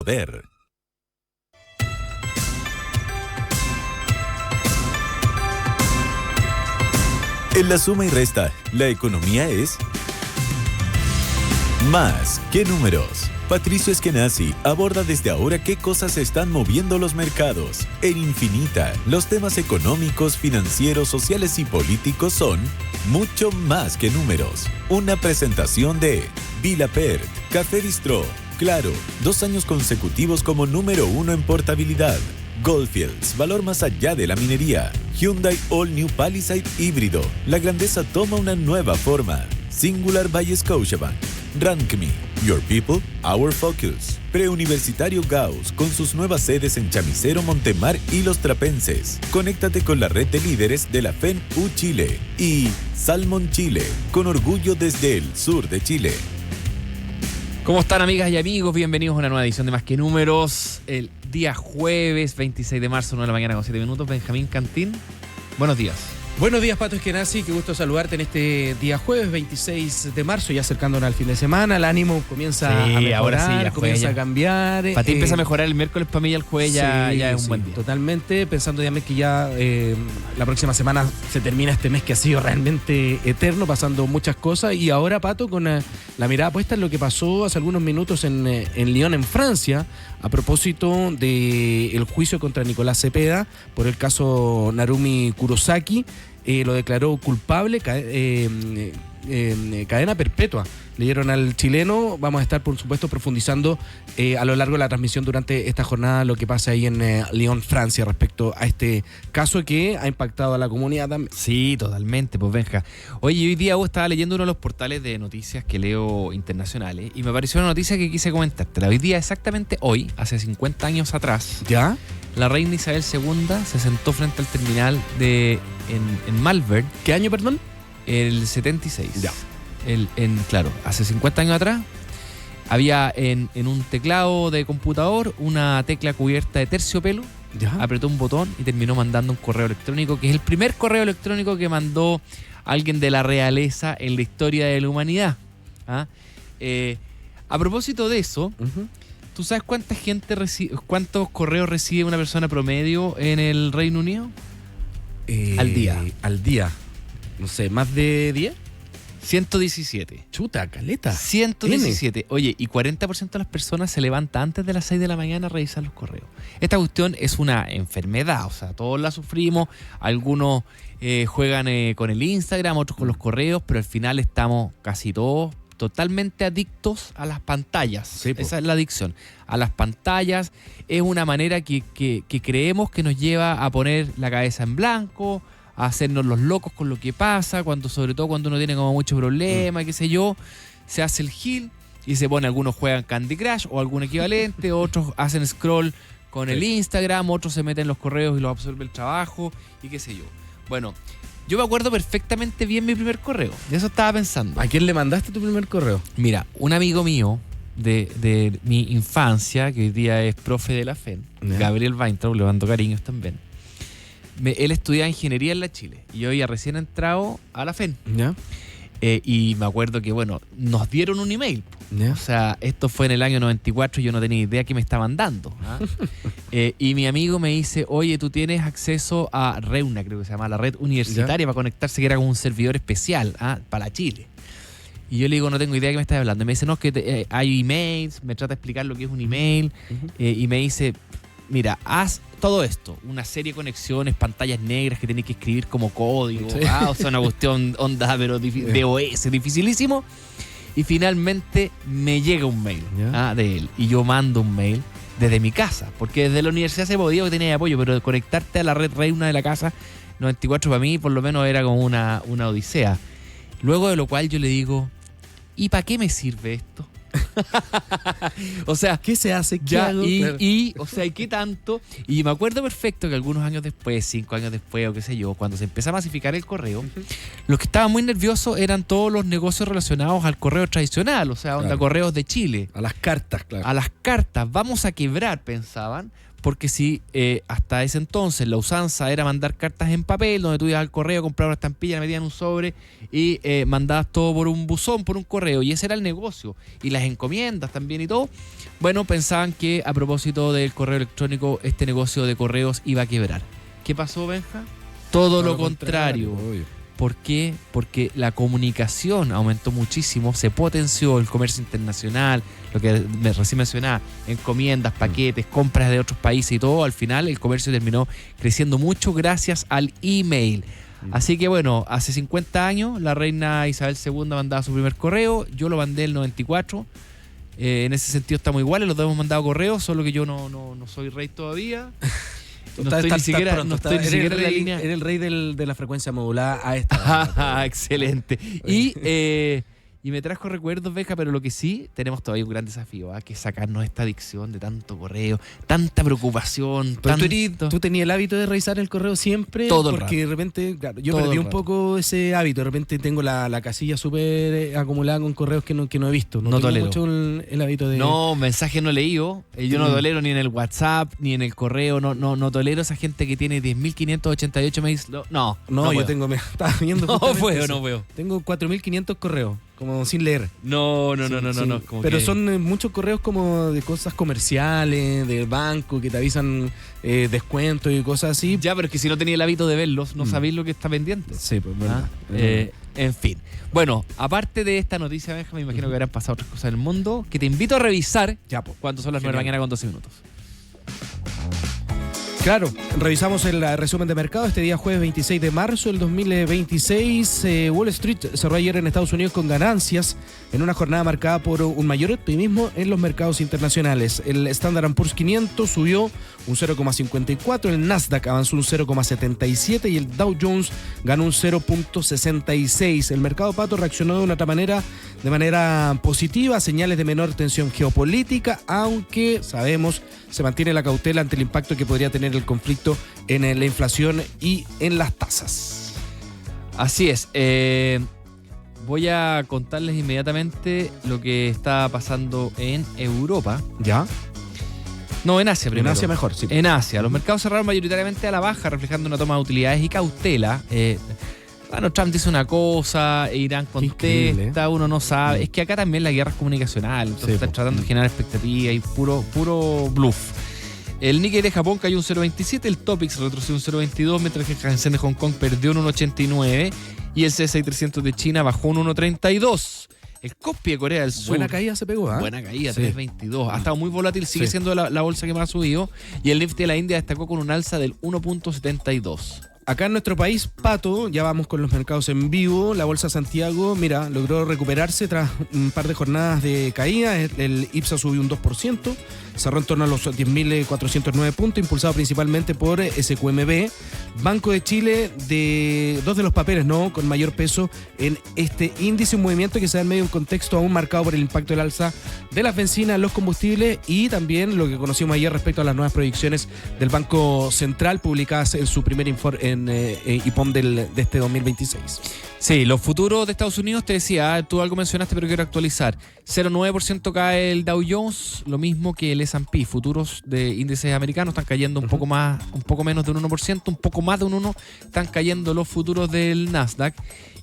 Poder. En la suma y resta, la economía es más que números. Patricio Eskenazi aborda desde ahora qué cosas están moviendo los mercados. En Infinita, los temas económicos, financieros, sociales y políticos son mucho más que números. Una presentación de Vilapert, Café Bistró, Claro, 2 años consecutivos como número 1 en portabilidad. Goldfields, valor más allá de la minería. Hyundai All New Palisade híbrido. La grandeza toma una nueva forma. Singular by Scotiabank. Rankme, Your People, Our Focus. Preuniversitario Gauss, con sus nuevas sedes en Chamicero, Montemar y Los Trapenses. Conéctate con la red de líderes de la FEN-U Chile. Y Salmon Chile, con orgullo desde el sur de Chile. ¿Cómo están, amigas y amigos? Bienvenidos a una nueva edición de Más que Números. El día jueves 26 de marzo, 9 de la mañana con 7 minutos. Benjamín Cantín, buenos días. Buenos días, Pato Eskenazi, qué gusto saludarte en este día jueves 26 de marzo, ya acercándonos al fin de semana. El ánimo comienza a mejorar, ahora sí, ya comienza a cambiar. Para ti empieza a mejorar el miércoles, para mí ya el jueves ya es un buen día. Totalmente, pensando ya que ya la próxima semana se termina este mes que ha sido realmente eterno, pasando muchas cosas. Y ahora, Pato, con la mirada puesta en lo que pasó hace algunos minutos en Lyon, en Francia, a propósito del juicio contra Nicolás Cepeda por el caso Narumi Kurosaki. Lo declaró culpable, cadena perpetua. Le dieron al chileno. Vamos a estar, por supuesto, profundizando a lo largo de la transmisión durante esta jornada lo que pasa ahí en Lyon, Francia, respecto a este caso que ha impactado a la comunidad también. Sí, totalmente, pues Benja. Oye, hoy día estaba leyendo uno de los portales de noticias que leo internacionales y me apareció una noticia que quise comentarte. Hoy día, exactamente hoy, hace 50 años atrás, ¿ya? La reina Isabel II se sentó frente al terminal en Malvern. ¿Qué año, perdón? El 76. Ya. Claro, hace 50 años atrás había en un teclado de computador una tecla cubierta de terciopelo. ¿Ya? Apretó un botón y terminó mandando un correo electrónico, que es el primer correo electrónico que mandó alguien de la realeza en la historia de la humanidad. ¿Ah? A propósito de eso, ¿tú sabes cuántos correos recibe una persona promedio en el Reino Unido? Al día. Al día. No sé, ¿más de 10? 117. Chuta, caleta. 117. Oye, y 40% de las personas se levanta antes de las 6 de la mañana a revisar los correos. Esta cuestión es una enfermedad, o sea, todos la sufrimos. Algunos juegan con el Instagram, otros con los correos, pero al final estamos casi todos totalmente adictos a las pantallas. Sí, esa es la adicción. A las pantallas es una manera que creemos que nos lleva a poner la cabeza en blanco, a hacernos los locos con lo que pasa, sobre todo cuando uno tiene como mucho problema, qué sé yo, se hace el gil y se pone, algunos juegan Candy Crush o algún equivalente, otros hacen scroll con el Instagram, otros se meten en los correos y los absorbe el trabajo y qué sé yo. Bueno, yo me acuerdo perfectamente bien mi primer correo, de eso estaba pensando. ¿A quién le mandaste tu primer correo? Mira, un amigo mío de mi infancia, que hoy día es profe de la FEN, Gabriel Weintraub, le mando cariños también. Él estudiaba ingeniería en la Chile y yo había recién entrado a la FEN. ¿Ya? Y me acuerdo que, nos dieron un email. ¿Ya? O sea, esto fue en el año 94 y yo no tenía idea qué me estaban dando. Y mi amigo me dice, oye, tú tienes acceso a Reuna, creo que se llama, la red universitaria, para conectarse, que era como un servidor especial para Chile. Y yo le digo, no tengo idea de qué me estás hablando. Y me dice, no, es que hay emails, me trata de explicar lo que es un email. Y me dice, mira, haz todo esto, una serie de conexiones, pantallas negras que tenés que escribir como código. Sí. O sea, una cuestión onda, pero DOS, dificilísimo. Y finalmente me llega un mail de él. Y yo mando un mail desde mi casa, porque desde la universidad se podía, que tenía apoyo, pero conectarte a la red Reina de la casa 94 para mí por lo menos era como una odisea. Luego de lo cual yo le digo, ¿y para qué me sirve esto? O sea, ¿qué se hace? ¿Qué ya, hago? o sea, ¿y qué tanto? Y me acuerdo perfecto que algunos años después, 5 años después o qué sé yo, cuando se empezó a masificar el correo, los que estaban muy nerviosos eran todos los negocios relacionados al correo tradicional, o sea, onda, correos de Chile. A las cartas, claro. A las cartas, vamos a quebrar, pensaban, porque si hasta ese entonces la usanza era mandar cartas en papel, donde tú ibas al correo, comprabas una estampilla, la metías en un sobre y mandabas todo por un buzón, por un correo, y ese era el negocio, y las encomiendas también y todo, bueno, pensaban que a propósito del correo electrónico este negocio de correos iba a quebrar. ¿Qué pasó, Benja? Todo lo contrario. ¿Por qué? Porque la comunicación aumentó muchísimo, se potenció el comercio internacional, lo que recién mencionaba, encomiendas, paquetes, compras de otros países y todo. Al final el comercio terminó creciendo mucho gracias al email. Así que bueno, hace 50 años la reina Isabel II mandaba su primer correo, yo lo mandé el 94. En ese sentido estamos iguales, los dos hemos mandado correos, solo que yo no soy rey todavía. No estoy ni siquiera en la línea. Eres el rey de la frecuencia modulada a esta. Excelente. Y me trajo recuerdos, Benja, pero lo que sí, tenemos todavía un gran desafío, que es sacarnos esta adicción de tanto correo, tanta preocupación. ¿Tú tenías el hábito de revisar el correo siempre? Todo el rato. Porque de repente, claro, yo Todo perdí el un rato. poco ese hábito. De repente tengo la casilla súper acumulada con correos que no he visto. No tengo tolero. mucho el hábito de... No, mensajes no leído. Yo no tolero ni en el WhatsApp, ni en el correo. No tolero esa gente que tiene 10.588 mails. No, yo tengo... Me estaba viendo no justamente puedo, eso. no puedo. Tengo 4.500 correos, como sin leer. No. Sí. Como pero que... son muchos correos como de cosas comerciales, del banco, que te avisan descuentos y cosas así. Ya, pero es que si no tenía el hábito de verlos, no sabéis lo que está pendiente. Sí, pues verdad. En fin. Bueno, aparte de esta noticia, Benja, me imagino que habrán pasado otras cosas en el mundo que te invito a revisar Ya, pues. cuando son las 9 de la mañana con 12 minutos. Claro, revisamos el resumen de mercado este día jueves 26 de marzo del 2026. Wall Street cerró ayer en Estados Unidos con ganancias en una jornada marcada por un mayor optimismo en los mercados internacionales. El Standard & Poor's 500 subió un 0,54, el Nasdaq avanzó un 0,77 y el Dow Jones ganó un 0,66. El mercado, Pato, reaccionó de otra manera, de manera positiva, señales de menor tensión geopolítica, aunque sabemos se mantiene la cautela ante el impacto que podría tener el conflicto en la inflación y en las tasas. Así es. Voy a contarles inmediatamente lo que está pasando en Europa. ¿Ya? No, en Asia primero. En Asia mejor, sí. En Asia. Los mercados cerraron mayoritariamente a la baja, reflejando una toma de utilidades y cautela. Bueno, Trump dice una cosa, Irán contesta, uno no sabe. Es que acá también la guerra es comunicacional, entonces están tratando de generar expectativa y puro bluff. El Nikkei de Japón cayó un 0,27, el Topix retrocedió un 0,22, mientras que el Hansen de Hong Kong perdió un 1,89 y el CSI 300 de China bajó un 1,32. El Kospi de Corea del Sur. Buena caída se pegó, ¿eh? Buena caída, Sí. 3,22. Ha estado muy volátil, sigue siendo la bolsa que más ha subido. Y el Nifty de la India destacó con un alza del 1,72. Acá en nuestro país, Pato, ya vamos con los mercados en vivo. La Bolsa Santiago, mira, logró recuperarse tras un par de jornadas de caída. El IPSA subió un 2%, cerró en torno a los 10.409 puntos, impulsado principalmente por SQMB. Banco de Chile, dos de los papeles, ¿no?, con mayor peso en este índice, un movimiento que se da en medio de un contexto aún marcado por el impacto del alza de las bencinas, los combustibles y también lo que conocimos ayer respecto a las nuevas proyecciones del Banco Central publicadas en su primer informe en IPOM de este 2026. Sí, los futuros de Estados Unidos, te decía, tú algo mencionaste pero quiero actualizar. 0,9% cae el Dow Jones, lo mismo que el S&P. Futuros de índices americanos están cayendo un poco menos de un 1%, un poco más de un 1% están cayendo los futuros del Nasdaq.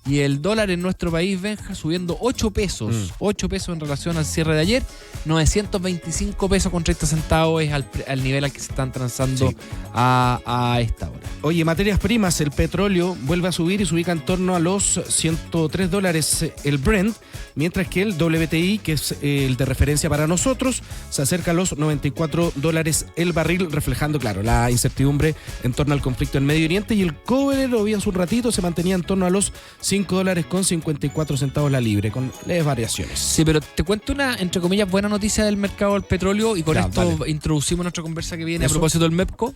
Y el dólar en nuestro país, Benja, subiendo 8 pesos. 8 pesos en relación al cierre de ayer. 925 pesos con 30 centavos es al nivel al que se están transando a esta hora. Oye, materias primas, el petróleo vuelve a subir y se ubica en torno a los $103 el Brent, mientras que el WTI, que es el de referencia para nosotros, se acerca a los $94 el barril, reflejando, claro, la incertidumbre en torno al conflicto en Medio Oriente. Y el cobre, lo vi hace un ratito, se mantenía en torno a los $5.54 la libre, con leves variaciones. Sí, pero te cuento una, entre comillas, buena noticia del mercado del petróleo y con esto introducimos nuestra conversa que viene a propósito del MEPCO.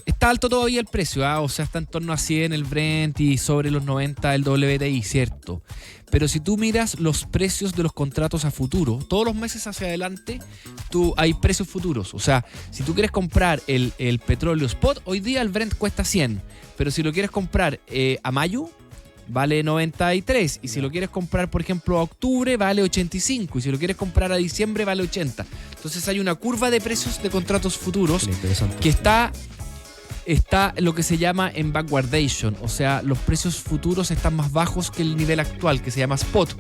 Está alto todavía el precio, o sea, está en torno a 100 el Brent y sobre los 90 el WTI, cierto. Pero si tú miras los precios de los contratos a futuro, todos los meses hacia adelante, hay precios futuros. O sea, si tú quieres comprar el petróleo spot, hoy día el Brent cuesta 100. Pero si lo quieres comprar a mayo, vale 93. Y si lo quieres comprar, por ejemplo, a octubre, vale 85. Y si lo quieres comprar a diciembre, vale 80. Entonces Entonces hay una curva de precios de contratos futuros Qué interesante. que está lo que se llama en backwardation, o sea, los precios futuros están más bajos que el nivel actual, que se llama spot.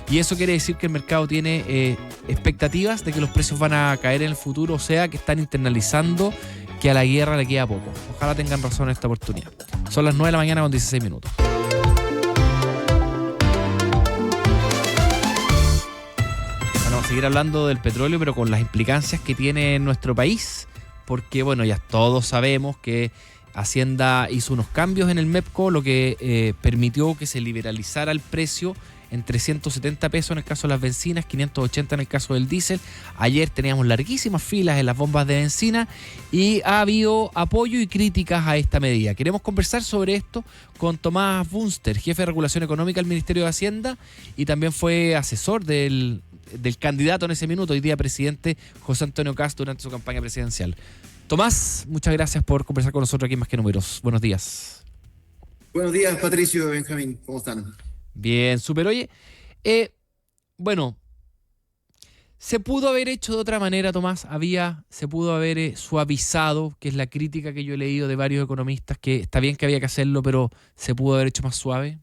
Y eso quiere decir que el mercado tiene expectativas de que los precios van a caer en el futuro, o sea, que están internalizando que a la guerra le queda poco. Ojalá tengan razón en esta oportunidad. Son las 9 de la mañana con 16 minutos. Vamos a seguir hablando del petróleo, pero con las implicancias que tiene en nuestro país, porque bueno, ya todos sabemos que Hacienda hizo unos cambios en el MEPCO, lo que permitió que se liberalizara el precio en 370 pesos en el caso de las bencinas, 580 en el caso del diésel. Ayer teníamos larguísimas filas en las bombas de benzina y ha habido apoyo y críticas a esta medida. Queremos conversar sobre esto con Tomás Bunster, jefe de Regulación Económica del Ministerio de Hacienda y también fue asesor del candidato en ese minuto, hoy día presidente José Antonio Kast durante su campaña presidencial. Tomás, muchas gracias por conversar con nosotros aquí en Más que Números. Buenos días. Buenos días, Patricio, Benjamín, ¿cómo están? Bien, súper. Oye, bueno, se pudo haber hecho de otra manera, Tomás. Se pudo haber suavizado, que es la crítica que yo he leído de varios economistas, que está bien que había que hacerlo, pero se pudo haber hecho más suave.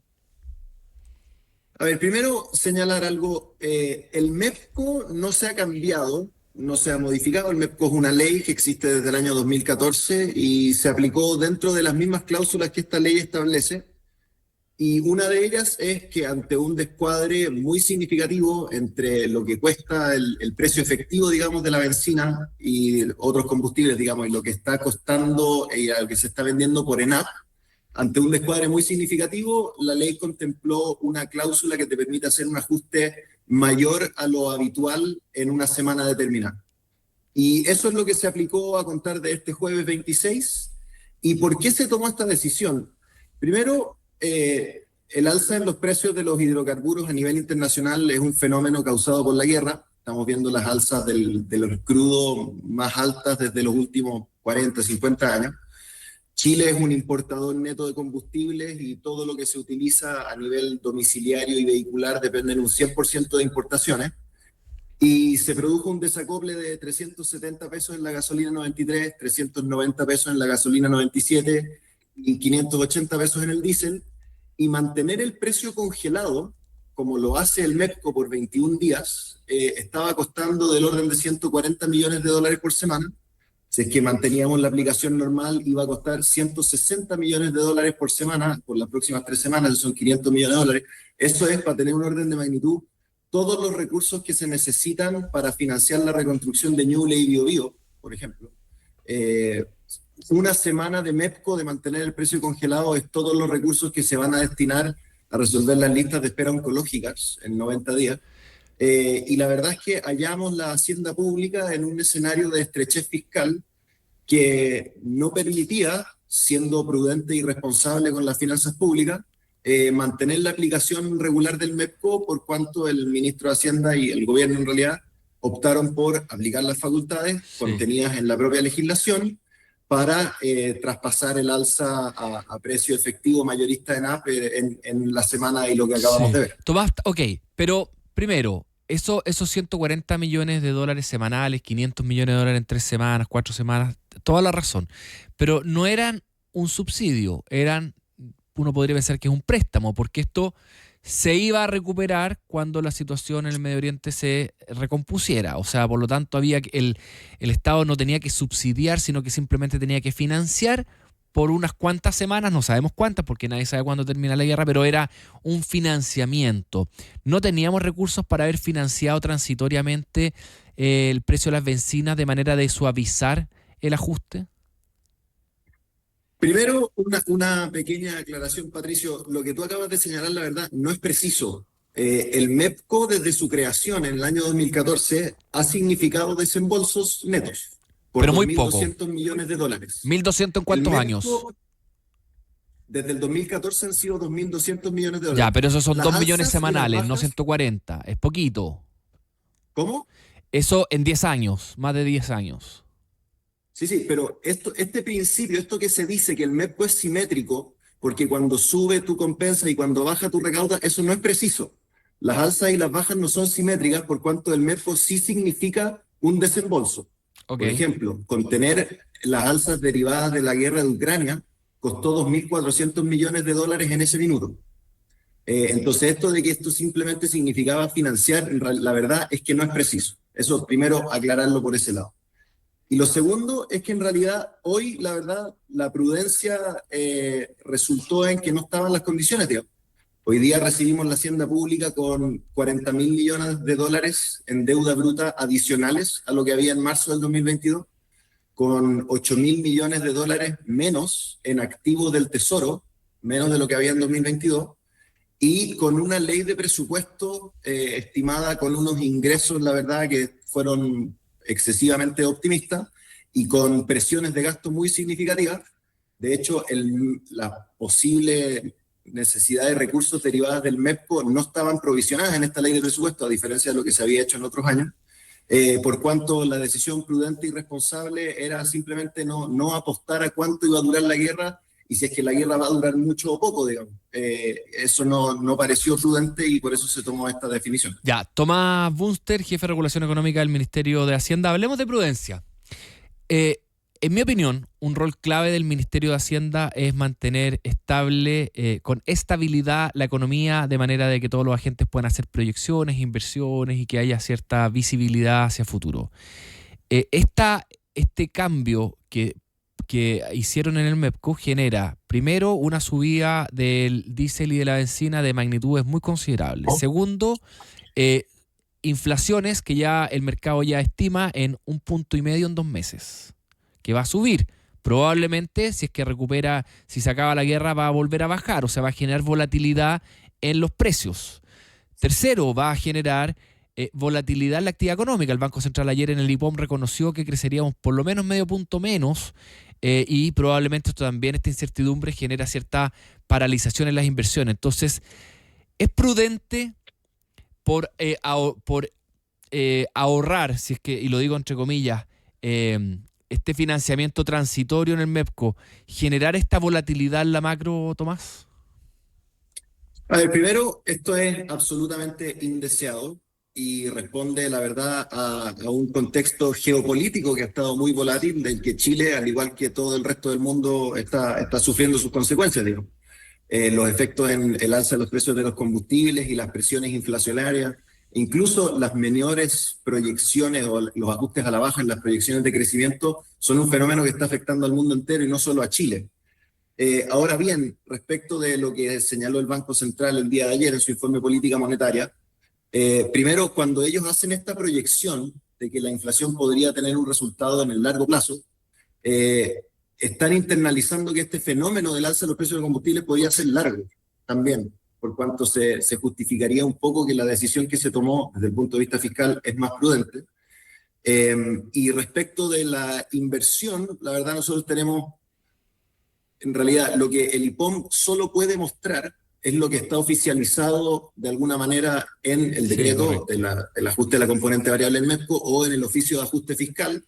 A ver, primero señalar algo. El MEPCO no se ha cambiado, no se ha modificado. El MEPCO es una ley que existe desde el año 2014 y se aplicó dentro de las mismas cláusulas que esta ley establece. Y una de ellas es que ante un descuadre muy significativo entre lo que cuesta el precio efectivo, digamos, de la benzina y otros combustibles, digamos, y lo que está costando y a lo que se está vendiendo por ENAP, ante un descuadre muy significativo, la ley contempló una cláusula que te permite hacer un ajuste mayor a lo habitual en una semana determinada. Y eso es lo que se aplicó a contar de este jueves 26. ¿Y por qué se tomó esta decisión? Primero, el alza en los precios de los hidrocarburos a nivel internacional es un fenómeno causado por la guerra. Estamos viendo las alzas de los crudos más altas desde los últimos 40, 50 años. Chile es un importador neto de combustibles y todo lo que se utiliza a nivel domiciliario y vehicular depende en un 100% de importaciones. Y se produjo un desacople de 370 pesos en la gasolina 93, 390 pesos en la gasolina 97 y 580 pesos en el diésel, y mantener el precio congelado, como lo hace el MEPCO por 21 días, estaba costando del orden de 140 millones de dólares por semana. Si es que manteníamos la aplicación normal, iba a costar 160 millones de dólares por semana, por las próximas 3 semanas, eso son 500 millones de dólares. Eso es, para tener un orden de magnitud, todos los recursos que se necesitan para financiar la reconstrucción de Ñuble y Biobío, por ejemplo. Una semana de MEPCO de mantener el precio congelado es todos los recursos que se van a destinar a resolver las listas de espera oncológicas en 90 días. Y la verdad es que hallamos la hacienda pública en un escenario de estrechez fiscal que no permitía, siendo prudente y responsable con las finanzas públicas, mantener la aplicación regular del MEPCO, por cuanto el ministro de Hacienda y el gobierno en realidad optaron por aplicar las facultades contenidas en la propia legislación para traspasar el alza a precio efectivo mayorista de NAP en la semana y lo que acabamos de ver. Tomás, ok, pero primero, esos 140 millones de dólares semanales, 500 millones de dólares en 3 semanas, 4 semanas, toda la razón, pero no eran un subsidio, uno podría pensar que es un préstamo, porque esto se iba a recuperar cuando la situación en el Medio Oriente se recompusiera. O sea, por lo tanto, el Estado no tenía que subsidiar, sino que simplemente tenía que financiar por unas cuantas semanas, no sabemos cuántas, porque nadie sabe cuándo termina la guerra, pero era un financiamiento. No teníamos recursos para haber financiado transitoriamente el precio de las bencinas de manera de suavizar el ajuste. Primero, una pequeña aclaración, Patricio. Lo que tú acabas de señalar, la verdad, no es preciso. El MEPCO, desde su creación en el año 2014, ha significado desembolsos netos. Pero muy poco. 1.200 millones de dólares. ¿1.200 en cuántos años? Desde el 2014 han sido 2.200 millones de dólares. Ya, pero esos son Las 2 millones alzas y las semanales, no bajas- 140. Es poquito. ¿Cómo? Eso en 10 años, más de 10 años. Sí, pero este principio, esto que se dice que el MEPCO es simétrico, porque cuando sube tu compensa y cuando baja tu recauda, eso no es preciso. Las alzas y las bajas no son simétricas, por cuanto el MEPCO sí significa un desembolso. Ok. Por ejemplo, contener las alzas derivadas de la guerra de Ucrania costó 2.400 millones de dólares en ese minuto. Entonces, esto de que esto simplemente significaba financiar, la verdad es que no es preciso. Eso primero aclararlo por ese lado. Y lo segundo es que en realidad hoy, la verdad, la prudencia resultó en que no estaban las condiciones, digamos. Hoy día recibimos la hacienda pública con 40.000 millones de dólares en deuda bruta adicionales a lo que había en marzo del 2022, con 8.000 millones de dólares menos en activos del Tesoro, menos de lo que había en 2022, y con una ley de presupuesto estimada con unos ingresos, la verdad, que fueron excesivamente optimistas y con presiones de gasto muy significativas. De hecho, la posible necesidad de recursos derivadas del MEPCO no estaban provisionadas en esta ley de presupuesto, a diferencia de lo que se había hecho en otros años, por cuanto la decisión prudente y responsable era simplemente no apostar a cuánto iba a durar la guerra y si es que la guerra va a durar mucho o poco, digamos. Eso no pareció prudente y por eso se tomó esta definición. Ya, Tomás Bunster, jefe de regulación económica del Ministerio de Hacienda. Hablemos de prudencia. En mi opinión, un rol clave del Ministerio de Hacienda es mantener estable, con estabilidad, la economía, de manera de que todos los agentes puedan hacer proyecciones, inversiones y que haya cierta visibilidad hacia futuro. Este cambio que hicieron en el MEPCO genera, primero, una subida del diésel y de la benzina de magnitudes muy considerables. Segundo, inflaciones que ya el mercado ya estima en 1,5 puntos en 2 meses, que va a subir. Probablemente, si es que recupera, si se acaba la guerra, va a volver a bajar, o sea, va a generar volatilidad en los precios. Tercero, va a generar volatilidad en la actividad económica. El Banco Central ayer en el IPOM reconoció que creceríamos por lo menos medio punto menos, y probablemente esta incertidumbre genera cierta paralización en las inversiones. Entonces, es prudente por ahorrar, si es que, y lo digo entre comillas, este financiamiento transitorio en el MEPCO, generar esta volatilidad en la macro, Tomás. A ver, primero, esto es absolutamente indeseado y responde, la verdad, a un contexto geopolítico que ha estado muy volátil, del que Chile, al igual que todo el resto del mundo, está sufriendo sus consecuencias, digamos. Los efectos en el alza de los precios de los combustibles y las presiones inflacionarias, incluso las menores proyecciones o los ajustes a la baja en las proyecciones de crecimiento son un fenómeno que está afectando al mundo entero y no solo a Chile. Ahora bien, respecto de lo que señaló el Banco Central el día de ayer en su informe política monetaria, primero, cuando ellos hacen esta proyección de que la inflación podría tener un resultado en el largo plazo, están internalizando que este fenómeno del alza de los precios de combustibles podría ser largo también, por cuanto se justificaría un poco que la decisión que se tomó desde el punto de vista fiscal es más prudente. Y respecto de la inversión, la verdad nosotros tenemos, en realidad, lo que el IPOM solo puede mostrar es lo que está oficializado de alguna manera en el decreto del ajuste de la componente variable del MEPCO o en el oficio de ajuste fiscal,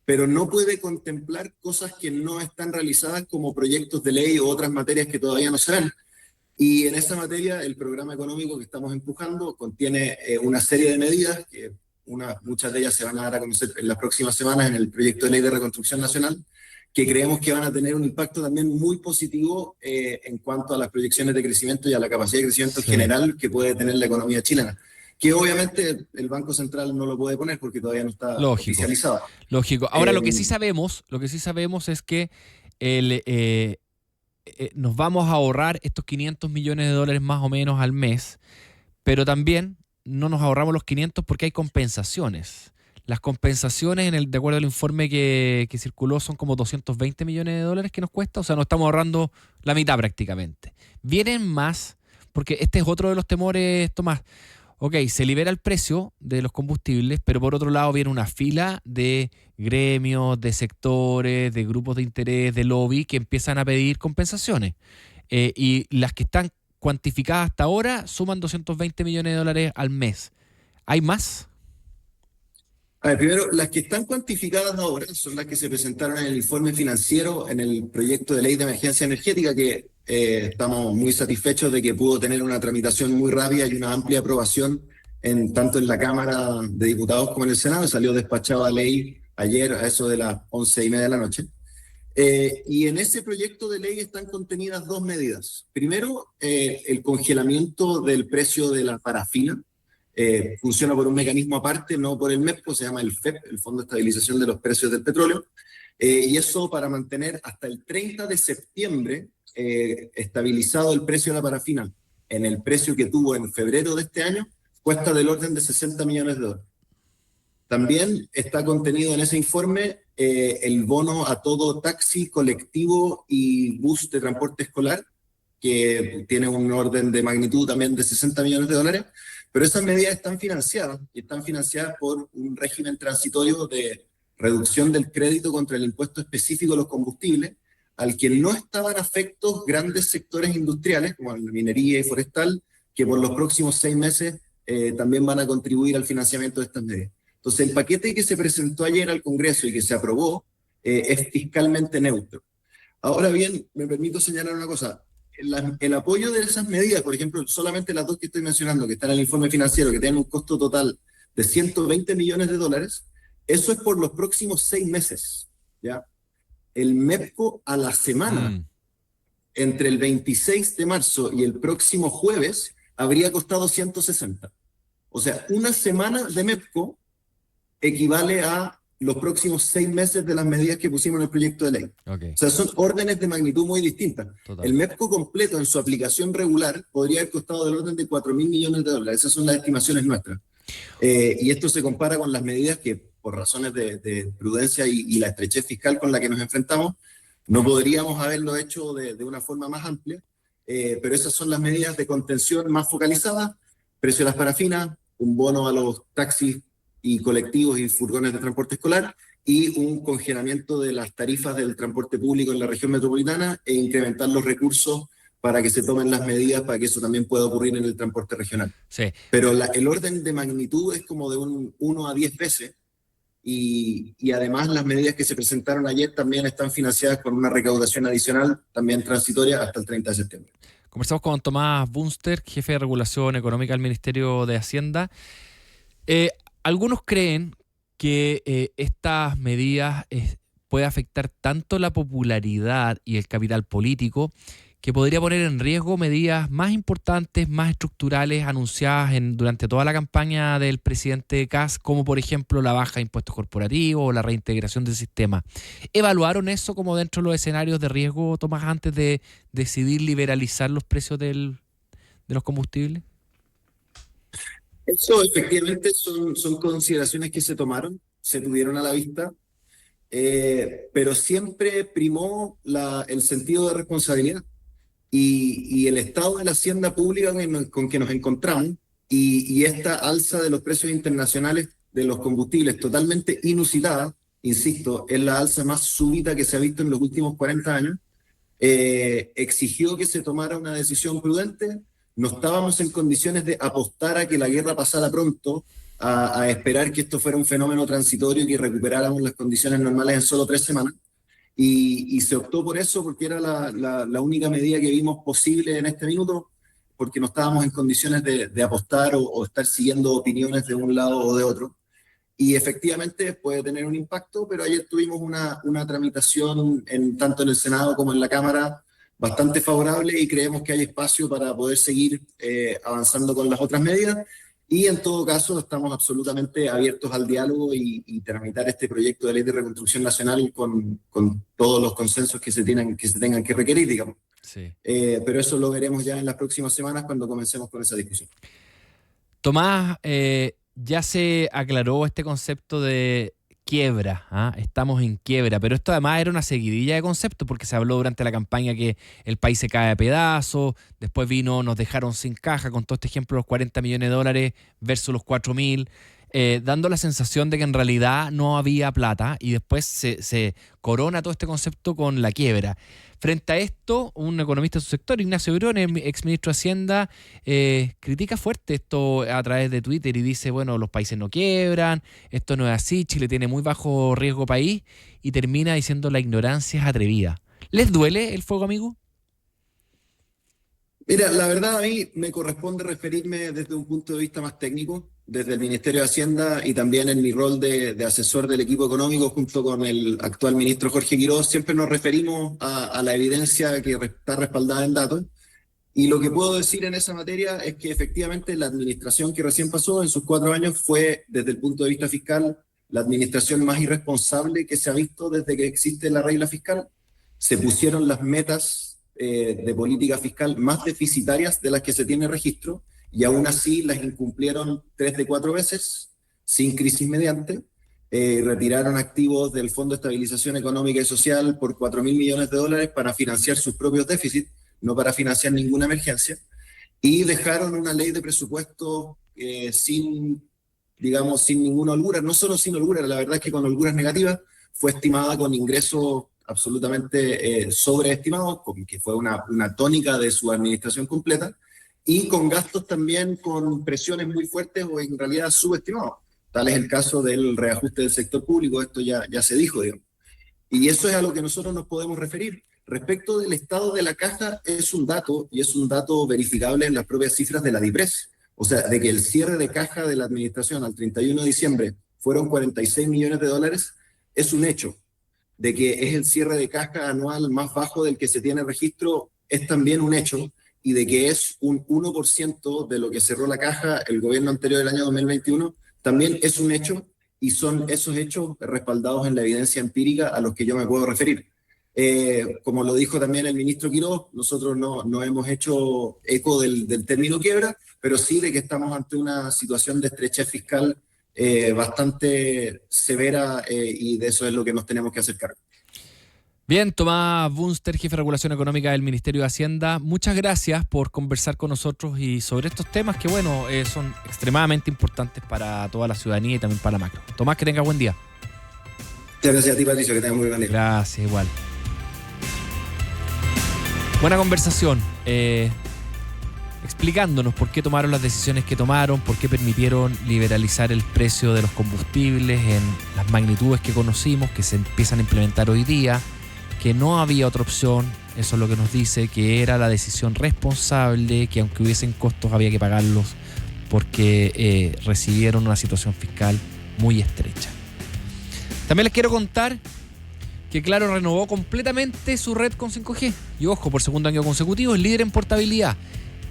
pero no puede contemplar cosas que no están realizadas como proyectos de ley o otras materias que todavía no se ven. Y en esa materia, el programa económico que estamos empujando contiene una serie de medidas, que muchas de ellas se van a dar a conocer en las próximas semanas en el proyecto de ley de reconstrucción nacional, que creemos que van a tener un impacto también muy positivo en cuanto a las proyecciones de crecimiento y a la capacidad de crecimiento general que puede tener la economía chilena. Que obviamente el Banco Central no lo puede poner porque todavía no está oficializado. Lógico. Ahora, lo que sí sabemos es que nos vamos a ahorrar estos 500 millones de dólares más o menos al mes, pero también no nos ahorramos los 500 porque hay compensaciones. Las compensaciones, de acuerdo al informe que circuló, son como 220 millones de dólares que nos cuesta. O sea, nos estamos ahorrando la mitad prácticamente. Vienen más, porque este es otro de los temores, Tomás. Ok, se libera el precio de los combustibles, pero por otro lado viene una fila de gremios, de sectores, de grupos de interés, de lobby que empiezan a pedir compensaciones. Y las que están cuantificadas hasta ahora suman 220 millones de dólares al mes. ¿Hay más? A ver, primero, las que están cuantificadas ahora son las que se presentaron en el informe financiero en el proyecto de ley de emergencia energética, que estamos muy satisfechos de que pudo tener una tramitación muy rápida y una amplia aprobación tanto en la Cámara de Diputados como en el Senado. Salió despachada ley ayer a eso de las 11:30 de la noche. Y en ese proyecto de ley están contenidas dos medidas. Primero, el congelamiento del precio de la parafina. Funciona por un mecanismo aparte, no por el MEPCO, se llama el FEP, el Fondo de Estabilización de los Precios del Petróleo. Y eso para mantener hasta el 30 de septiembre estabilizado el precio de la parafina en el precio que tuvo en febrero de este año, cuesta del orden de $60 millones. También está contenido en ese informe el bono a todo taxi, colectivo y bus de transporte escolar, que tiene un orden de magnitud también de $60 millones, pero esas medidas están financiadas, y están financiadas por un régimen transitorio de reducción del crédito contra el impuesto específico de los combustibles, al que no estaban afectos grandes sectores industriales, como la minería y forestal, que por los próximos 6 meses también van a contribuir al financiamiento de estas medidas. Entonces, el paquete que se presentó ayer al Congreso y que se aprobó es fiscalmente neutro. Ahora bien, me permito señalar una cosa. El apoyo de esas medidas, por ejemplo, solamente las dos que estoy mencionando, que están en el informe financiero, que tienen un costo total de $120 millones, eso es por los próximos 6 meses, ¿ya? El MEPCO a la semana, entre el 26 de marzo y el próximo jueves, habría costado 160. O sea, una semana de MEPCO equivale a los próximos 6 meses de las medidas que pusimos en el proyecto de ley. Okay. O sea, son órdenes de magnitud muy distintas. Total. El MEPCO completo en su aplicación regular podría haber costado del orden de $4.000 millones. Esas son las estimaciones nuestras. Y esto se compara con las medidas que, por razones de prudencia y la estrechez fiscal con la que nos enfrentamos, no podríamos haberlo hecho de una forma más amplia, pero esas son las medidas de contención más focalizadas: precio de las parafinas, un bono a los taxis y colectivos y furgones de transporte escolar, y un congelamiento de las tarifas del transporte público en la región metropolitana, e incrementar los recursos para que se tomen las medidas para que eso también pueda ocurrir en el transporte regional. Sí. Pero el orden de magnitud es como de 1 a 10 veces, y además las medidas que se presentaron ayer también están financiadas con una recaudación adicional, también transitoria, hasta el 30 de septiembre. Conversamos con Tomás Bunster, jefe de regulación económica del Ministerio de Hacienda. Algunos creen que estas medidas pueden afectar tanto la popularidad y el capital político que podría poner en riesgo medidas más importantes, más estructurales, anunciadas durante toda la campaña del presidente Kast, como por ejemplo la baja de impuestos corporativos o la reintegración del sistema. ¿Evaluaron eso como dentro de los escenarios de riesgo, Tomás, antes de decidir liberalizar los precios de los combustibles? Eso efectivamente son consideraciones que se tuvieron a la vista, pero siempre primó el sentido de responsabilidad y el estado de la hacienda pública con que nos encontramos, y esta alza de los precios internacionales de los combustibles totalmente inusitada, insisto, es la alza más súbita que se ha visto en los últimos 40 años, exigió que se tomara una decisión prudente. No estábamos en condiciones de apostar a que la guerra pasara pronto, a esperar que esto fuera un fenómeno transitorio y que recuperáramos las condiciones normales en solo 3 semanas. Y se optó por eso porque era la única medida que vimos posible en este minuto, porque no estábamos en condiciones de apostar o estar siguiendo opiniones de un lado o de otro. Y efectivamente puede tener un impacto, pero ayer tuvimos una tramitación tanto en el Senado como en la Cámara bastante favorable, y creemos que hay espacio para poder seguir avanzando con las otras medidas, y en todo caso estamos absolutamente abiertos al diálogo y tramitar este proyecto de ley de reconstrucción nacional con todos los consensos que se tengan que requerir, digamos. Sí. Pero eso lo veremos ya en las próximas semanas cuando comencemos con esa discusión. Tomás, ya se aclaró este concepto de quiebra, ¿ah? Estamos en quiebra, pero esto además era una seguidilla de conceptos, porque se habló durante la campaña que el país se cae a pedazos, después nos dejaron sin caja con todo este ejemplo, los $40 millones versus los 4.000, dando la sensación de que en realidad no había plata, y después se corona todo este concepto con la quiebra. Frente a esto, un economista de su sector, Ignacio Briones, exministro de Hacienda, critica fuerte esto a través de Twitter y dice, bueno, los países no quiebran, esto no es así, Chile tiene muy bajo riesgo país, y termina diciendo la ignorancia es atrevida. ¿Les duele el fuego amigo? Mira, la verdad a mí me corresponde referirme desde un punto de vista más técnico, desde el Ministerio de Hacienda y también en mi rol de asesor del equipo económico junto con el actual ministro Jorge Quiroz. Siempre nos referimos a la evidencia que está respaldada en datos. Y lo que puedo decir en esa materia es que efectivamente la administración que recién pasó en sus 4 años fue, desde el punto de vista fiscal, la administración más irresponsable que se ha visto desde que existe la regla fiscal. Se pusieron las metas de política fiscal más deficitarias de las que se tiene registro y aún así las incumplieron 3 de 4 veces, sin crisis mediante. Retiraron activos del Fondo de Estabilización Económica y Social por $4.000 millones para financiar sus propios déficits, no para financiar ninguna emergencia, y dejaron una ley de presupuesto sin ninguna holgura, no solo sin holgura, la verdad es que con holguras negativas, fue estimada con ingresos absolutamente sobreestimados, que fue una tónica de su administración completa, y con gastos también con presiones muy fuertes o en realidad subestimados. Tal es el caso del reajuste del sector público, esto ya se dijo, digamos. Y eso es a lo que nosotros nos podemos referir. Respecto del estado de la caja, es un dato, y es un dato verificable en las propias cifras de la DIPRES. O sea, de que el cierre de caja de la administración al 31 de diciembre fueron $46 millones, es un hecho. De que es el cierre de caja anual más bajo del que se tiene registro, es también un hecho, y de que es un 1% de lo que cerró la caja el gobierno anterior del año 2021, también es un hecho, y son esos hechos respaldados en la evidencia empírica a los que yo me puedo referir. Como lo dijo también el ministro Quiroz, nosotros no hemos hecho eco del término quiebra, pero sí de que estamos ante una situación de estrechez fiscal bastante severa y de eso es lo que nos tenemos que hacer cargo. Bien, Tomás Bunster, jefe de Regulación Económica del Ministerio de Hacienda, muchas gracias por conversar con nosotros y sobre estos temas que, bueno, son extremadamente importantes para toda la ciudadanía y también para la macro. Tomás, que tengas buen día. Muchas gracias a ti, Patricio, que tengas muy buen día. Gracias, igual. Buena conversación, explicándonos por qué tomaron las decisiones que tomaron, por qué permitieron liberalizar el precio de los combustibles en las magnitudes que conocimos, que se empiezan a implementar hoy día, que no había otra opción, eso es lo que nos dice, que era la decisión responsable, que aunque hubiesen costos había que pagarlos porque recibieron una situación fiscal muy estrecha. También les quiero contar que Claro renovó completamente su red con 5G. Y ojo, por segundo año consecutivo es líder en portabilidad.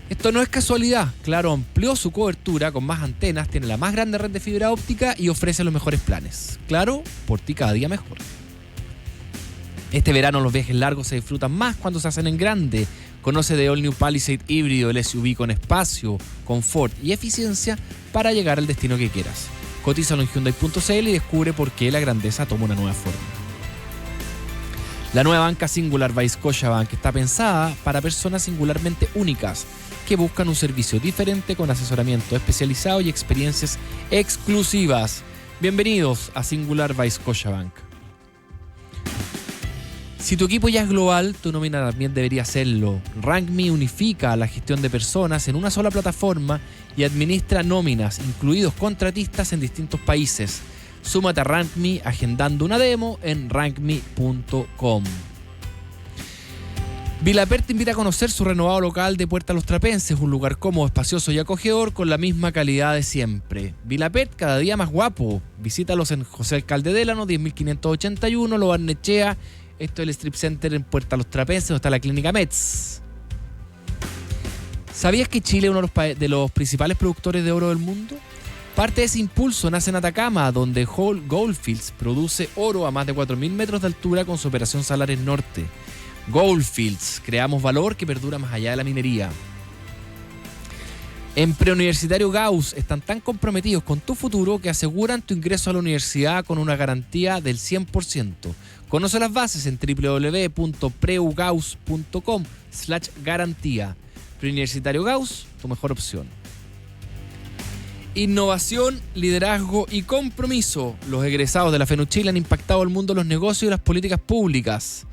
Esto no es casualidad. Claro amplió su cobertura con más antenas, tiene la más grande red de fibra óptica y ofrece los mejores planes. Claro, por ti cada día mejor. Este verano los viajes largos se disfrutan más cuando se hacen en grande. Conoce The All New Palisade híbrido, el SUV con espacio, confort y eficiencia para llegar al destino que quieras. Cotízalo en Hyundai.cl y descubre por qué la grandeza toma una nueva forma. La nueva banca Singular by Scotiabank está pensada para personas singularmente únicas que buscan un servicio diferente con asesoramiento especializado y experiencias exclusivas. Bienvenidos a Singular by Scotiabank. Si tu equipo ya es global, tu nómina también debería serlo. RankMe unifica la gestión de personas en una sola plataforma y administra nóminas, incluidos contratistas en distintos países. Súmate a RankMe agendando una demo en rankme.com. Vilapert te invita a conocer su renovado local de Puerta Los Trapenses, un lugar cómodo, espacioso y acogedor con la misma calidad de siempre. Vilapert, cada día más guapo. Visítalos en José Alcalde Délano, 10.581, Lo Barnechea. Esto es el Strip Center en Puerta Los Trapenses, donde está la clínica Metz. ¿Sabías que Chile es uno de los principales productores de oro del mundo? Parte de ese impulso nace en Atacama, donde Goldfields produce oro a más de 4.000 metros de altura con su operación Salares Norte. Goldfields, creamos valor que perdura más allá de la minería. En Preuniversitario Gauss están tan comprometidos con tu futuro que aseguran tu ingreso a la universidad con una garantía del 100%. Conoce las bases en www.preugauss.com/garantía. Preuniversitario Gauss, tu mejor opción. Innovación, liderazgo y compromiso. Los egresados de la FENU Chile han impactado el mundo de los negocios y las políticas públicas.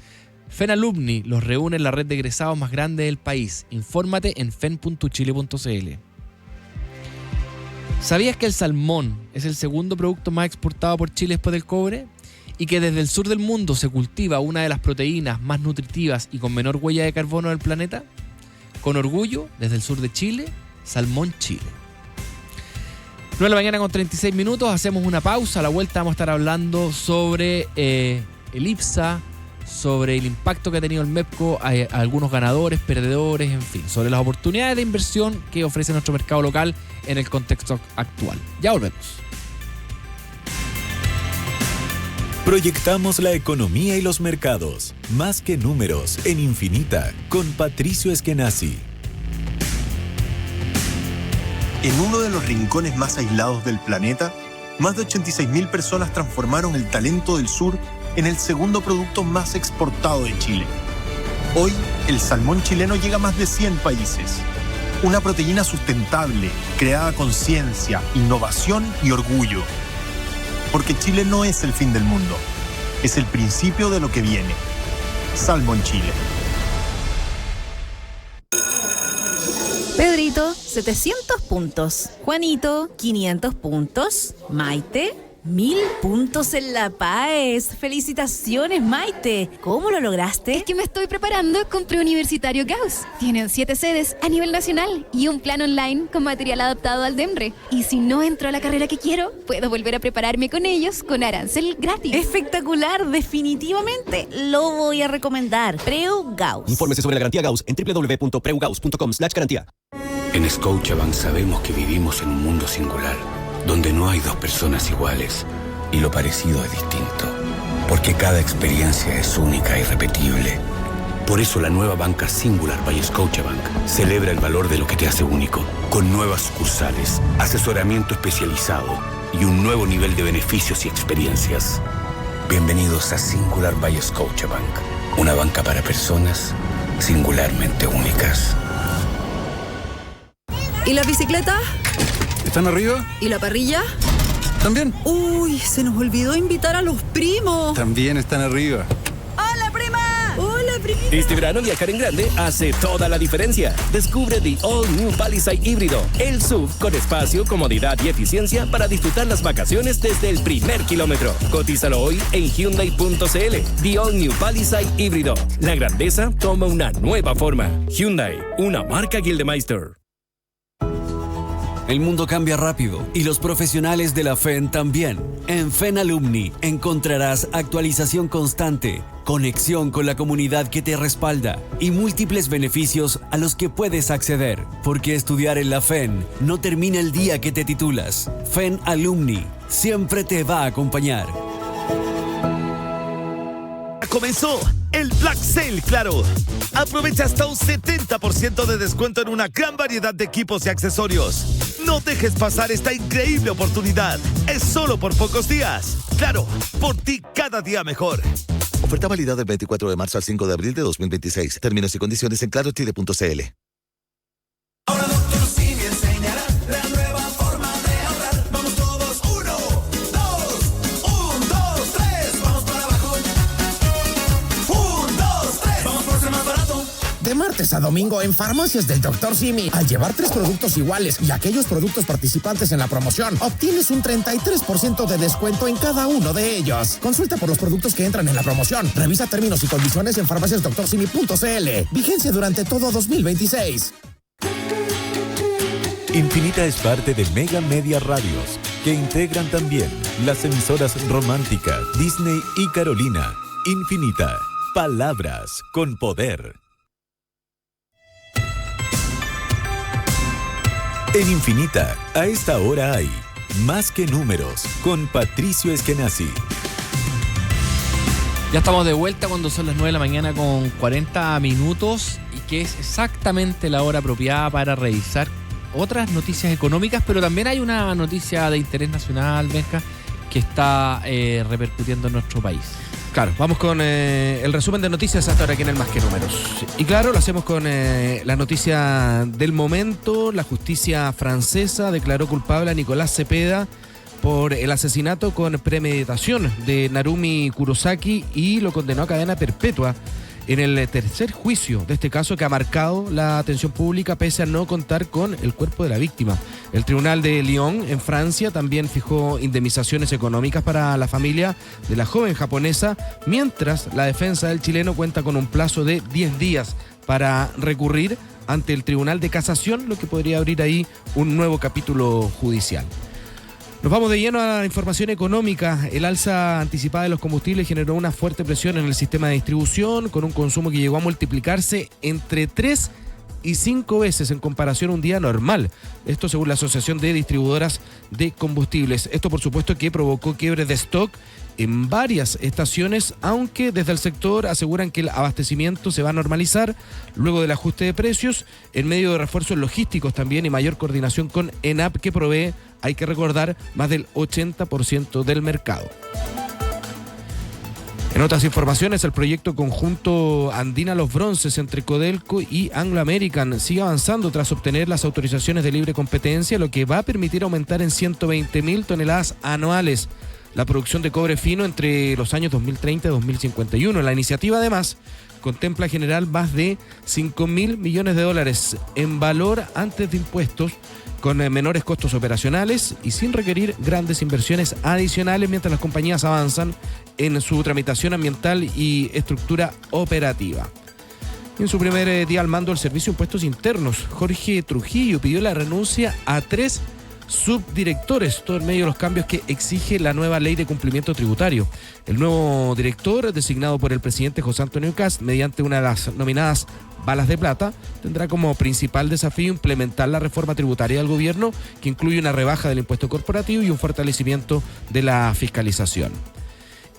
FENALUMNI los reúne en la red de egresados más grande del país. Infórmate en fen.chile.cl. ¿Sabías que el salmón es el segundo producto más exportado por Chile después del cobre? Y que desde el sur del mundo se cultiva una de las proteínas más nutritivas y con menor huella de carbono del planeta. con orgullo, desde el sur de Chile, Salmón Chile. 9 de la mañana con 36 minutos, hacemos una pausa. A la vuelta vamos a estar hablando sobre el IPSA, sobre el impacto que ha tenido el MEPCO, a algunos ganadores, perdedores, en fin, sobre las oportunidades de inversión que ofrece nuestro mercado local en el contexto actual. Ya volvemos. Proyectamos la economía y los mercados, más que números, en Infinita, con Patricio Eskenazi. En uno de los rincones más aislados del planeta, más de 86.000 personas transformaron el talento del sur en el segundo producto más exportado de Chile. Hoy, el salmón chileno llega a más de 100 países. Una proteína sustentable, creada con ciencia, innovación y orgullo. Porque Chile no es el fin del mundo, es el principio de lo que viene. Salmón Chile. Pedrito, 700 puntos. Juanito, 500 puntos. Maite, 1000 puntos en La Paz. ¡Felicitaciones, Maite! ¿Cómo lo lograste? Es que me estoy preparando con Preuniversitario Gauss. Tienen 7 sedes a nivel nacional y un plan online con material adaptado al DEMRE. Y si no entro a la carrera que quiero, puedo volver a prepararme con ellos con arancel gratis. Espectacular, definitivamente lo voy a recomendar. Preu Gauss. Infórmese sobre la garantía Gauss en www.preugauss.com/garantía. En Scotiabank sabemos que vivimos en un mundo singular, donde no hay dos personas iguales y lo parecido es distinto, porque cada experiencia es única e irrepetible. Por eso la nueva banca Singular by Scotiabank celebra el valor de lo que te hace único, con nuevas sucursales, asesoramiento especializado y un nuevo nivel de beneficios y experiencias. Bienvenidos a Singular by Scotiabank, una banca para personas singularmente únicas. ¿Y la bicicleta? ¿Están arriba? ¿Y la parrilla? ¿También? Uy, se nos olvidó invitar a los primos. También están arriba. ¡Hola, prima! ¡Hola, prima! Este verano viajar en grande hace toda la diferencia. Descubre the All New Palisade híbrido, el SUV con espacio, comodidad y eficiencia para disfrutar las vacaciones desde el primer kilómetro. Cotízalo hoy en Hyundai.cl. The All New Palisade híbrido. La grandeza toma una nueva forma. Hyundai, una marca Gildemeister. El mundo cambia rápido y los profesionales de la FEN también. En FEN Alumni encontrarás actualización constante, conexión con la comunidad que te respalda y múltiples beneficios a los que puedes acceder. Porque estudiar en la FEN no termina el día que te titulas. FEN Alumni siempre te va a acompañar. Comenzó el Black Sale Claro. Aprovecha hasta un 70% de descuento en una gran variedad de equipos y accesorios. No dejes pasar esta increíble oportunidad. Es solo por pocos días. Claro, por ti cada día mejor. Oferta válida del 24 de marzo al 5 de abril de 2026. Términos y condiciones en clarochile.cl. Ahora Dr. Simi enseñará la nueva forma de ahorrar. Vamos todos, 1, 2, 3. Vamos para abajo. 1, 2, 3. Vamos por ser más barato. De martes a domingo en Farmacias del Dr. Simi, al llevar 3 productos iguales y aquellos productos participantes en la promoción, obtienes un 33% de descuento en cada uno de ellos. Consulta por los productos que entran en la promoción. Revisa términos y condiciones en farmaciasdoctorsimi.cl. Vigencia durante todo 2026. Infinita es parte de Mega Media Radios, que integran también las emisoras Romántica, Disney y Carolina. Infinita, palabras con poder. En Infinita, a esta hora hay Más que Números, con Patricio Eskenazi. Ya estamos de vuelta cuando son las 9 de la mañana con 40 minutos y que es exactamente la hora apropiada para revisar otras noticias económicas, pero también hay una noticia de interés nacional, Benja, que está repercutiendo en nuestro país. Claro, vamos con el resumen de noticias hasta ahora aquí en el Más que Números. Y claro, lo hacemos con la noticia del momento. La justicia francesa declaró culpable a Nicolás Cepeda por el asesinato con premeditación de Narumi Kurosaki y lo condenó a cadena perpetua en el tercer juicio de este caso que ha marcado la atención pública pese a no contar con el cuerpo de la víctima. El Tribunal de Lyon, en Francia, también fijó indemnizaciones económicas para la familia de la joven japonesa, mientras la defensa del chileno cuenta con un plazo de 10 días para recurrir ante el Tribunal de Casación, lo que podría abrir ahí un nuevo capítulo judicial. Nos vamos de lleno a la información económica. El alza anticipada de los combustibles generó una fuerte presión en el sistema de distribución, con un consumo que llegó a multiplicarse entre 3 y 5 veces en comparación a un día normal. Esto según la Asociación de Distribuidoras de Combustibles. Esto, por supuesto, que provocó quiebres de stock en varias estaciones, aunque desde el sector aseguran que el abastecimiento se va a normalizar luego del ajuste de precios, en medio de refuerzos logísticos también y mayor coordinación con ENAP, que provee, hay que recordar, más del 80% del mercado. En otras informaciones, el proyecto conjunto Andina Los Bronces entre Codelco y Anglo American sigue avanzando tras obtener las autorizaciones de libre competencia, lo que va a permitir aumentar en 120.000 toneladas anuales la producción de cobre fino entre los años 2030 y 2051. La iniciativa, además, contempla generar más de $5.000 millones en valor antes de impuestos, con menores costos operacionales y sin requerir grandes inversiones adicionales, mientras las compañías avanzan en su tramitación ambiental y estructura operativa. En su primer día al mando del Servicio de Impuestos Internos, Jorge Trujillo pidió la renuncia a 3 subdirectores, todo en medio de los cambios que exige la nueva ley de cumplimiento tributario. El nuevo director, designado por el presidente José Antonio Kast mediante una de las nominadas balas de plata, tendrá como principal desafío implementar la reforma tributaria del gobierno, que incluye una rebaja del impuesto corporativo y un fortalecimiento de la fiscalización.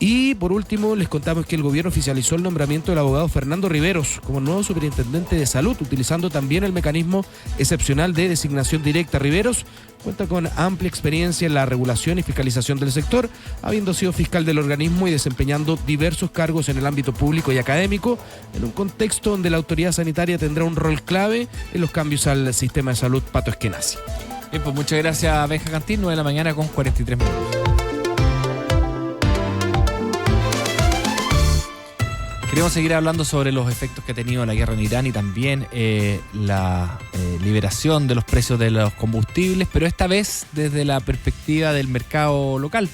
Y por último, les contamos que el gobierno oficializó el nombramiento del abogado Fernando Riveros como nuevo superintendente de salud, utilizando también el mecanismo excepcional de designación directa. Riveros cuenta con amplia experiencia en la regulación y fiscalización del sector, habiendo sido fiscal del organismo y desempeñando diversos cargos en el ámbito público y académico, en un contexto donde la autoridad sanitaria tendrá un rol clave en los cambios al sistema de salud Pato Eskenazi. Bien, pues muchas gracias, Benja Cantín, 9 de la mañana con 43 minutos. Queremos seguir hablando sobre los efectos que ha tenido la guerra en Irán y también la liberación de los precios de los combustibles, pero esta vez desde la perspectiva del mercado local.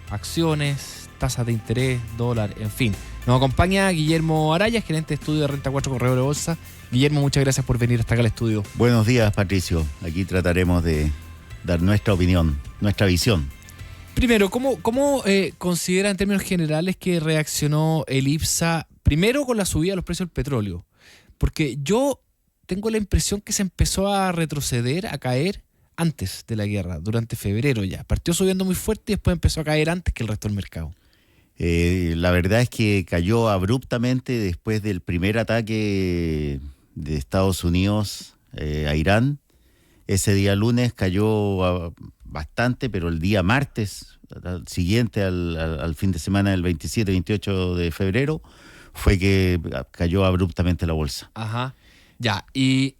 Acciones, tasas de interés, dólar, en fin. Nos acompaña Guillermo Araya, gerente de estudio de Renta 4 Correo de Bolsa. Guillermo, muchas gracias por venir hasta acá al estudio. Buenos días, Patricio. Aquí trataremos de dar nuestra opinión, nuestra visión. Primero, ¿cómo considera en términos generales que reaccionó el IPSA primero con la subida de los precios del petróleo? Porque yo tengo la impresión que se empezó a retroceder, a caer antes de la guerra, durante febrero ya. Partió subiendo muy fuerte y después empezó a caer antes que el resto del mercado. La verdad es que cayó abruptamente después del primer ataque de Estados Unidos a Irán. Ese día lunes cayó bastante, pero el día martes, siguiente al fin de semana del 27-28 de febrero, fue que cayó abruptamente la bolsa. Ajá. Ya, y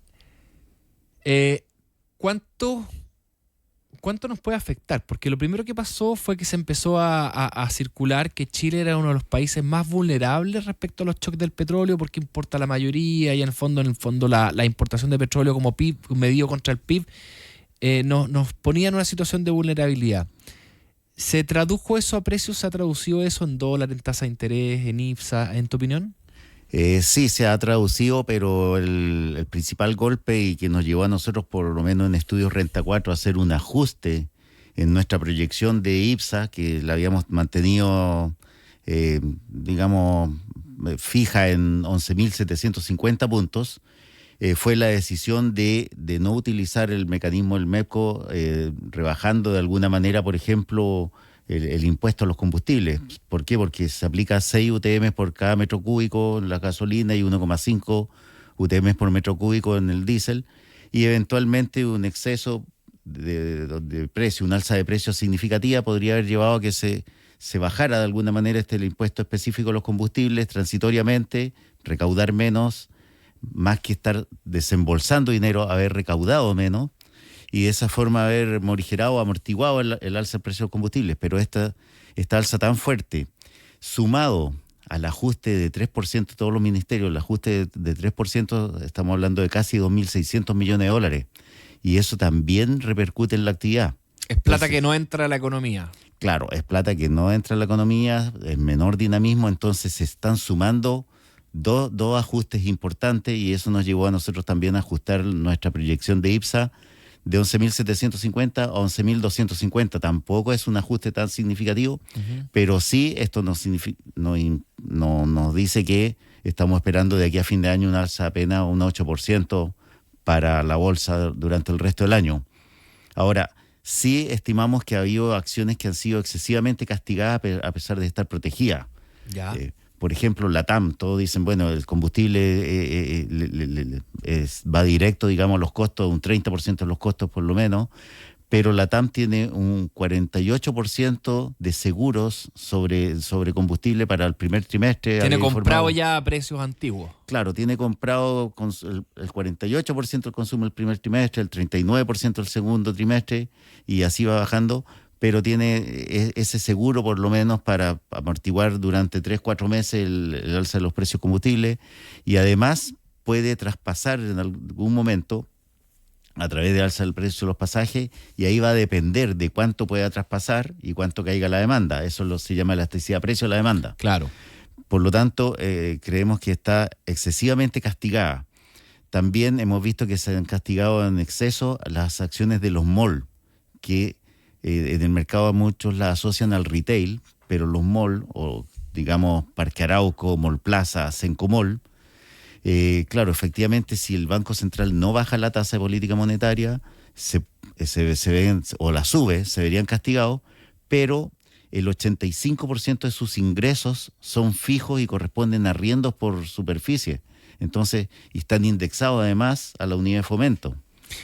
¿cuánto nos puede afectar? Porque lo primero que pasó fue que se empezó a circular que Chile era uno de los países más vulnerables respecto a los shocks del petróleo, porque importa la mayoría y en el fondo la importación de petróleo como PIB, medido contra el PIB, nos ponía en una situación de vulnerabilidad. ¿Se tradujo eso a precios? ¿Se ha traducido eso en dólar, en tasa de interés, en IPSA, en tu opinión? Sí, se ha traducido, pero el principal golpe y que nos llevó a nosotros, por lo menos en Estudios Renta 4, a hacer un ajuste en nuestra proyección de IPSA, que la habíamos mantenido, fija en 11.750 puntos, fue la decisión de no utilizar el mecanismo del MEPCO, rebajando de alguna manera, por ejemplo, el impuesto a los combustibles. ¿Por qué? Porque se aplica 6 UTM por cada metro cúbico en la gasolina y 1,5 UTM por metro cúbico en el diésel, y eventualmente un exceso de precio, un alza de precios significativa podría haber llevado a que se bajara de alguna manera el impuesto específico a los combustibles transitoriamente, recaudar menos, más que estar desembolsando dinero, haber recaudado menos, y de esa forma haber morigerado o amortiguado el alza del precio de los combustibles. Pero esta alza tan fuerte, sumado al ajuste de 3% de todos los ministerios, el ajuste de 3%, estamos hablando de casi 2.600 millones de dólares, y eso también repercute en la actividad. Es plata que no entra a la economía. Claro, es plata que no entra a la economía, es menor dinamismo, entonces se están sumando dos ajustes importantes y eso nos llevó a nosotros también a ajustar nuestra proyección de IPSA de 11.750 a 11.250. Tampoco es un ajuste tan significativo, pero sí esto nos dice que estamos esperando de aquí a fin de año un alza apenas un 8% para la bolsa durante el resto del año. Ahora, sí estimamos que ha habido acciones que han sido excesivamente castigadas a pesar de estar protegidas. Ya. Por ejemplo, la TAM, todos dicen, bueno, el combustible va directo, digamos, a los costos, un 30% de los costos por lo menos, pero la TAM tiene un 48% de seguros sobre combustible para el primer trimestre. Tiene comprado ya a precios antiguos. Claro, tiene comprado el 48% del consumo el primer trimestre, el 39% el segundo trimestre, y así va bajando, pero tiene ese seguro por lo menos para amortiguar durante 3-4 meses el alza de los precios combustibles, y además puede traspasar en algún momento a través de alza del precio de los pasajes, y ahí va a depender de cuánto pueda traspasar y cuánto caiga la demanda. Eso se llama elasticidad de precio de la demanda. Claro. Por lo tanto, creemos que está excesivamente castigada. También hemos visto que se han castigado en exceso las acciones de los malls, que en el mercado muchos las asocian al retail, pero los malls, o digamos Parque Arauco, Mall Plaza, Cencomall, claro, efectivamente, si el Banco Central no baja la tasa de política monetaria, se ven, o la sube, se verían castigados, pero el 85% de sus ingresos son fijos y corresponden a arriendos por superficie. Entonces, y están indexados además a la unidad de fomento.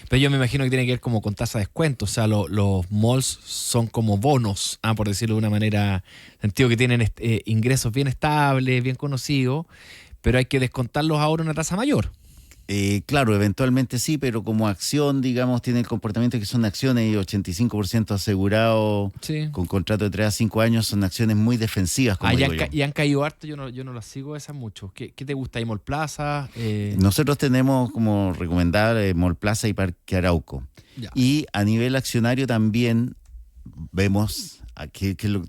Pero yo me imagino que tiene que ver como con tasa de descuento, o sea, los malls son como bonos, por decirlo de una manera, sentido que tienen ingresos bien estables, bien conocidos, pero hay que descontarlos ahora una tasa mayor. Claro, eventualmente sí, pero como acción, digamos, tiene el comportamiento que son acciones y 85% asegurado, sí, con contrato de 3 a 5 años, son acciones muy defensivas. Como y han caído harto, yo no las sigo esas mucho. ¿Qué te gusta ahí, Mall Plaza? Nosotros tenemos como recomendar Mall Plaza y Parque Arauco. Ya. Y a nivel accionario también vemos,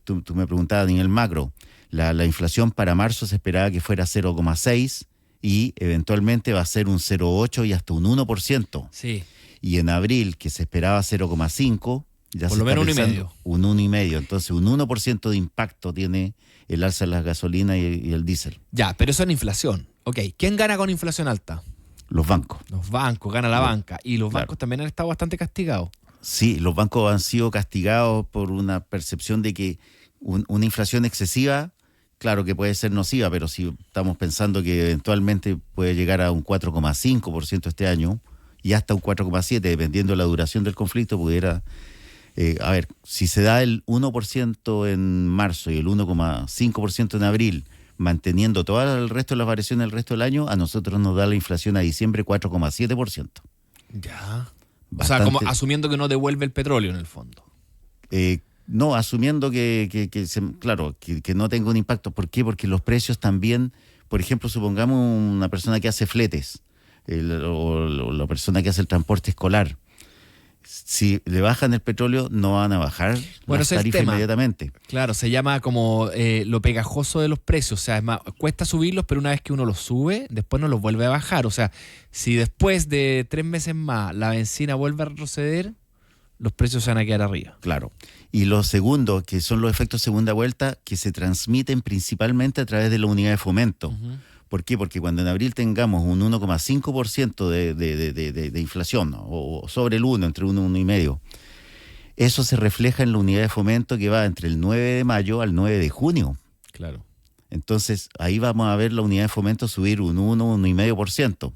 tú me preguntabas a nivel macro, la inflación para marzo se esperaba que fuera 0,6%, y eventualmente va a ser un 0,8% y hasta un 1%. Sí. Y en abril, que se esperaba 0,5%, ya por se lo está menos pensando un 1,5%. Entonces, un 1% de impacto tiene el alza de las gasolinas y el diésel. Ya, pero eso es inflación. Ok, ¿quién gana con inflación alta? Los bancos. Los bancos, gana la banca. Y los bancos también han estado bastante castigados. Sí, los bancos han sido castigados por una percepción de que una inflación excesiva, claro que puede ser nociva, pero si estamos pensando que eventualmente puede llegar a un 4,5% este año y hasta un 4,7%, dependiendo de la duración del conflicto, pudiera... si se da el 1% en marzo y el 1,5% en abril, manteniendo todo el resto de las variaciones el resto del año, a nosotros nos da la inflación a diciembre 4,7%. Ya. Bastante. O sea, como asumiendo que no devuelve el petróleo en el fondo. No, asumiendo que no tenga un impacto. ¿Por qué? Porque los precios también, por ejemplo, supongamos una persona que hace fletes o la persona que hace el transporte escolar. Si le bajan el petróleo, no van a bajar las tarifas inmediatamente. Claro, se llama como lo pegajoso de los precios. O sea, es más, cuesta subirlos, pero una vez que uno los sube, después no los vuelve a bajar. O sea, si después de 3 meses más la benzina vuelve a retroceder, los precios se van a quedar arriba. Claro. Y lo segundo, que son los efectos segunda vuelta, que se transmiten principalmente a través de la unidad de fomento. Uh-huh. ¿Por qué? Porque cuando en abril tengamos un 1,5% de inflación, o sobre el 1, entre 1 y 1,5%, eso se refleja en la unidad de fomento que va entre el 9 de mayo al 9 de junio. Claro. Entonces, ahí vamos a ver la unidad de fomento subir un 1,5%.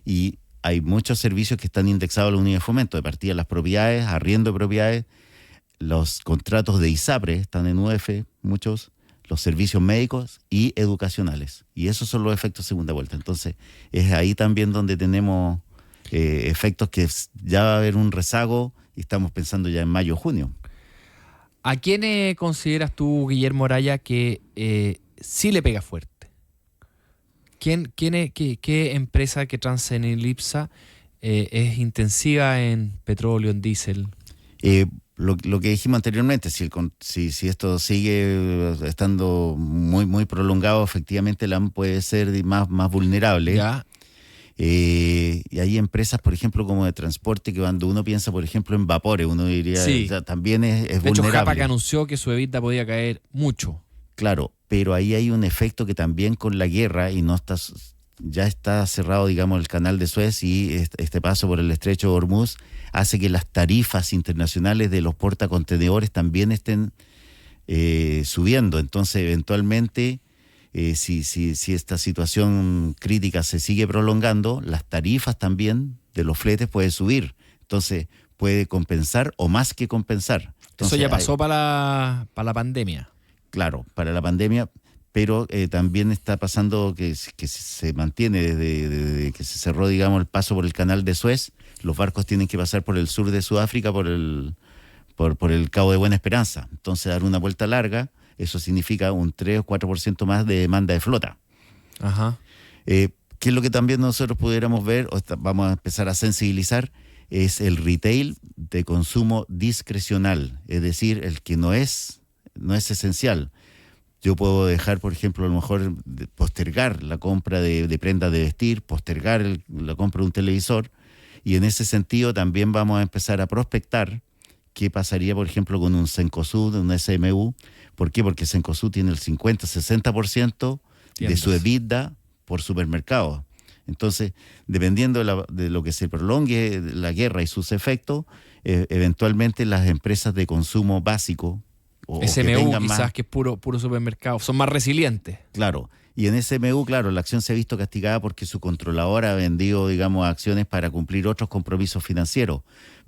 Y hay muchos servicios que están indexados a la unidad de fomento, de partida las propiedades, arriendo de propiedades, los contratos de ISAPRE están en UF, muchos, los servicios médicos y educacionales. Y esos son los efectos segunda vuelta. Entonces, es ahí también donde tenemos efectos que ya va a haber un rezago y estamos pensando ya en mayo o junio. ¿A quién consideras tú, Guillermo Araya, que sí le pega fuerte? ¿Qué empresa que transa en el IPSA es intensiva en petróleo, en diésel? Lo que dijimos anteriormente, si esto sigue estando muy prolongado, efectivamente la AM puede ser más vulnerable. Ya. Y hay empresas, por ejemplo, como de transporte, que cuando uno piensa, por ejemplo, en vapores, uno diría, Sí. también es De hecho, vulnerable. Hapag anunció que su EBITDA podía caer mucho. Claro, pero ahí hay un efecto que también con la guerra, y ya está cerrado, digamos, el canal de Suez, y este paso por el estrecho de Hormuz hace que las tarifas internacionales de los portacontenedores también estén subiendo. Entonces, eventualmente, si esta situación crítica se sigue prolongando, las tarifas también de los fletes pueden subir. Entonces, puede compensar o más que compensar. Entonces, eso ya pasó para la pandemia. Claro, para la pandemia, pero también está pasando que se mantiene desde que se cerró, digamos, el paso por el canal de Suez. Los barcos tienen que pasar por el sur de Sudáfrica, por el Cabo de Buena Esperanza. Entonces, dar una vuelta larga, eso significa un 3 o 4% más de demanda de flota. Ajá. ¿Qué es lo que también nosotros pudiéramos ver, vamos a empezar a sensibilizar? Es el retail de consumo discrecional, es decir, el que no es esencial. Yo puedo dejar, por ejemplo, a lo mejor postergar la compra de prendas de vestir, postergar la compra de un televisor, y en ese sentido también vamos a empezar a prospectar qué pasaría, por ejemplo, con un Cencosud, un SMU. ¿Por qué? Porque Cencosud tiene el 50-60% de su EBITDA por supermercados. Entonces, dependiendo de lo que se prolongue la guerra y sus efectos, eventualmente las empresas de consumo básico o SMU que quizás, más, que es puro supermercado, son más resilientes. Claro, y en SMU, claro, la acción se ha visto castigada porque su controlador ha vendido, digamos, acciones para cumplir otros compromisos financieros.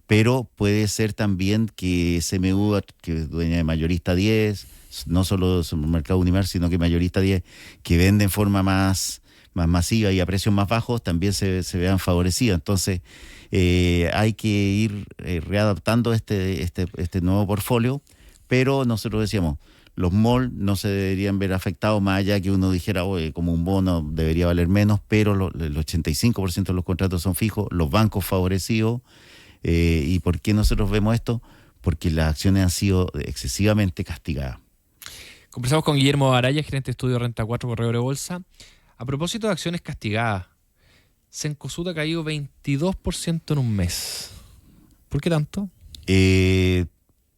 Pero puede ser también que SMU, que es dueña de Mayorista 10, no solo Supermercado Unimark, sino que Mayorista 10, que vende en forma más masiva y a precios más bajos, también se vean favorecidas. Entonces, hay que ir readaptando este nuevo portfolio, pero nosotros decíamos, los malls no se deberían ver afectados, más allá que uno dijera, oye, como un bono debería valer menos, pero el 85% de los contratos son fijos, los bancos favorecidos. ¿Y por qué nosotros vemos esto? Porque las acciones han sido excesivamente castigadas. Conversamos con Guillermo Araya, gerente de estudio Renta 4, Corredor de Bolsa. A propósito de acciones castigadas, Cencosud ha caído 22% en un mes. ¿Por qué tanto?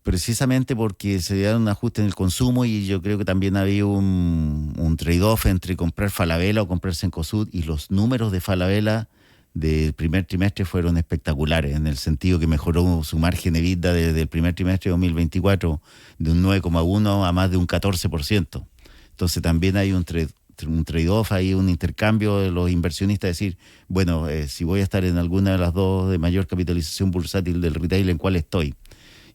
Precisamente porque se dieron un ajuste en el consumo, y yo creo que también había un trade-off entre comprar Falabella o comprar Cencosud, y los números de Falabella del primer trimestre fueron espectaculares, en el sentido que mejoró su margen de EBITDA desde el primer trimestre de 2024 de un 9,1 a más de un 14%. Entonces también hay un trade-off, hay un intercambio de los inversionistas, decir, bueno, si voy a estar en alguna de las dos de mayor capitalización bursátil del retail, ¿en cuál estoy?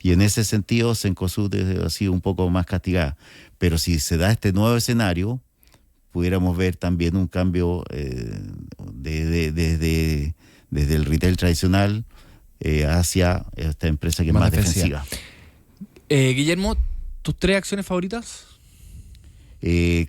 Y en ese sentido, Cencosud ha sido un poco más castigada. Pero si se da este nuevo escenario, pudiéramos ver también un cambio desde el retail tradicional hacia esta empresa que es más defensiva. Guillermo, ¿tus 3 acciones favoritas?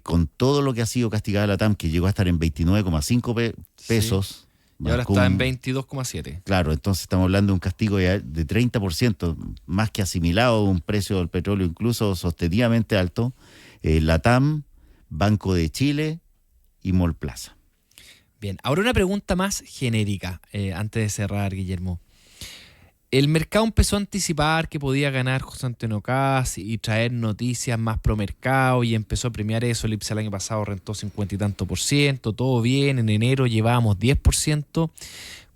Con todo lo que ha sido castigada la TAM, que llegó a estar en 29,5 pesos. Sí. Y ahora está en 22,7. Claro, entonces estamos hablando de un castigo de 30%, más que asimilado, un precio del petróleo incluso sostenidamente alto. La TAM, Banco de Chile y Mallplaza. Bien, ahora una pregunta más genérica, antes de cerrar, Guillermo. El mercado empezó a anticipar que podía ganar José Antonio Kast y traer noticias más pro mercado, y empezó a premiar eso. El IPSA el año pasado rentó 50 y tanto %, todo bien. En enero llevábamos 10%,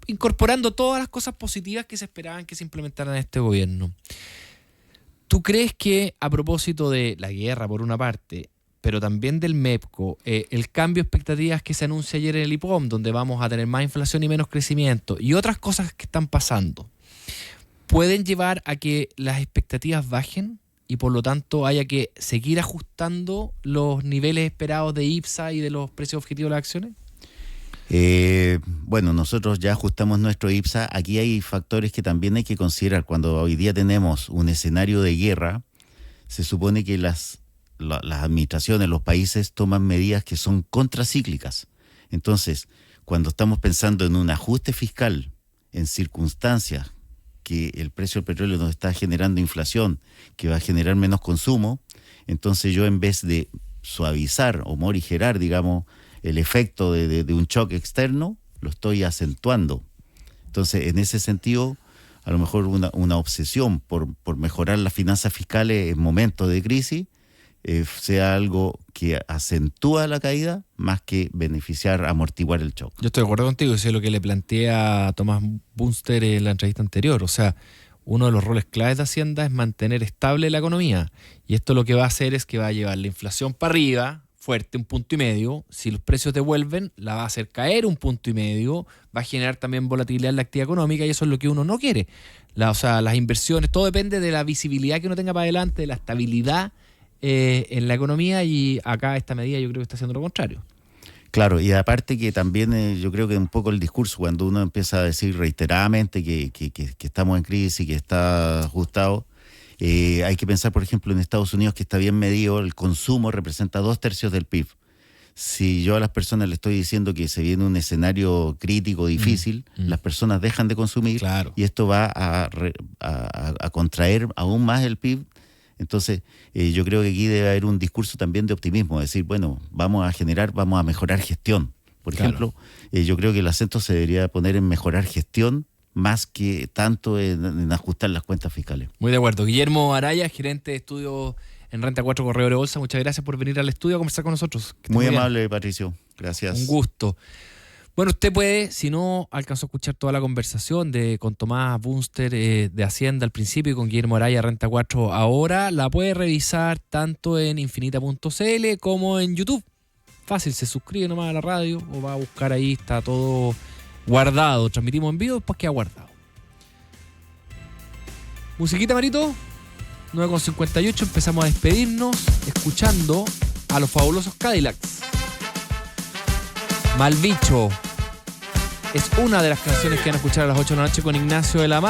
incorporando todas las cosas positivas que se esperaban que se implementaran en este gobierno. ¿Tú crees que, a propósito de la guerra por una parte, pero también del MEPCO, el cambio de expectativas que se anuncia ayer en el IPOM, donde vamos a tener más inflación y menos crecimiento, y otras cosas que están pasando, pueden llevar a que las expectativas bajen y por lo tanto haya que seguir ajustando los niveles esperados de IPSA y de los precios objetivos de las acciones? Bueno, nosotros ya ajustamos nuestro IPSA. Aquí hay factores que también hay que considerar. Cuando hoy día tenemos un escenario de guerra, se supone que las administraciones, los países toman medidas que son contracíclicas. Entonces, cuando estamos pensando en un ajuste fiscal en circunstancias que el precio del petróleo nos está generando inflación, que va a generar menos consumo, entonces yo en vez de suavizar o morigerar, digamos, el efecto de un shock externo, lo estoy acentuando. Entonces, en ese sentido, a lo mejor una obsesión por mejorar las finanzas fiscales en momentos de crisis sea algo que acentúa la caída más que beneficiar, amortiguar el shock. Yo estoy de acuerdo contigo, eso es lo que le planteé a Tomás Bunster en la entrevista anterior. O sea, uno de los roles claves de Hacienda es mantener estable la economía. Y esto lo que va a hacer es que va a llevar la inflación para arriba, fuerte, 1,5 puntos. Si los precios devuelven, la va a hacer caer 1,5 puntos. Va a generar también volatilidad en la actividad económica y eso es lo que uno no quiere. O sea, las inversiones, todo depende de la visibilidad que uno tenga para adelante, de la estabilidad en la economía, y acá esta medida yo creo que está haciendo lo contrario. Claro, y aparte que también yo creo que un poco el discurso, cuando uno empieza a decir reiteradamente que estamos en crisis, que está ajustado, hay que pensar, por ejemplo, en Estados Unidos, que está bien medido, el consumo representa 2/3 del PIB. Si yo a las personas le estoy diciendo que se viene un escenario crítico, difícil, las personas dejan de consumir, y esto va a contraer aún más el PIB. Entonces, yo creo que aquí debe haber un discurso también de optimismo, decir, bueno, vamos a mejorar gestión. Por ejemplo, yo creo que el acento se debería poner en mejorar gestión más que tanto en ajustar las cuentas fiscales. Muy de acuerdo. Guillermo Araya, gerente de estudios en Renta 4 Corredores de Bolsa, muchas gracias por venir al estudio a conversar con nosotros. Muy amable, Patricio. Gracias. Un gusto. Bueno, usted puede, si no alcanzó a escuchar toda la conversación con Tomás Bunster de Hacienda al principio y con Guillermo Araya Renta 4 ahora, la puede revisar tanto en infinita.cl como en YouTube. Fácil, se suscribe nomás a la radio o va a buscar ahí, está todo guardado. Transmitimos en vivo, después queda guardado. Musiquita, Marito. 9:58, empezamos a despedirnos escuchando a los fabulosos Cadillacs. Malbicho es una de las canciones que van a escuchar a las 8 de la noche con Ignacio de la Maza.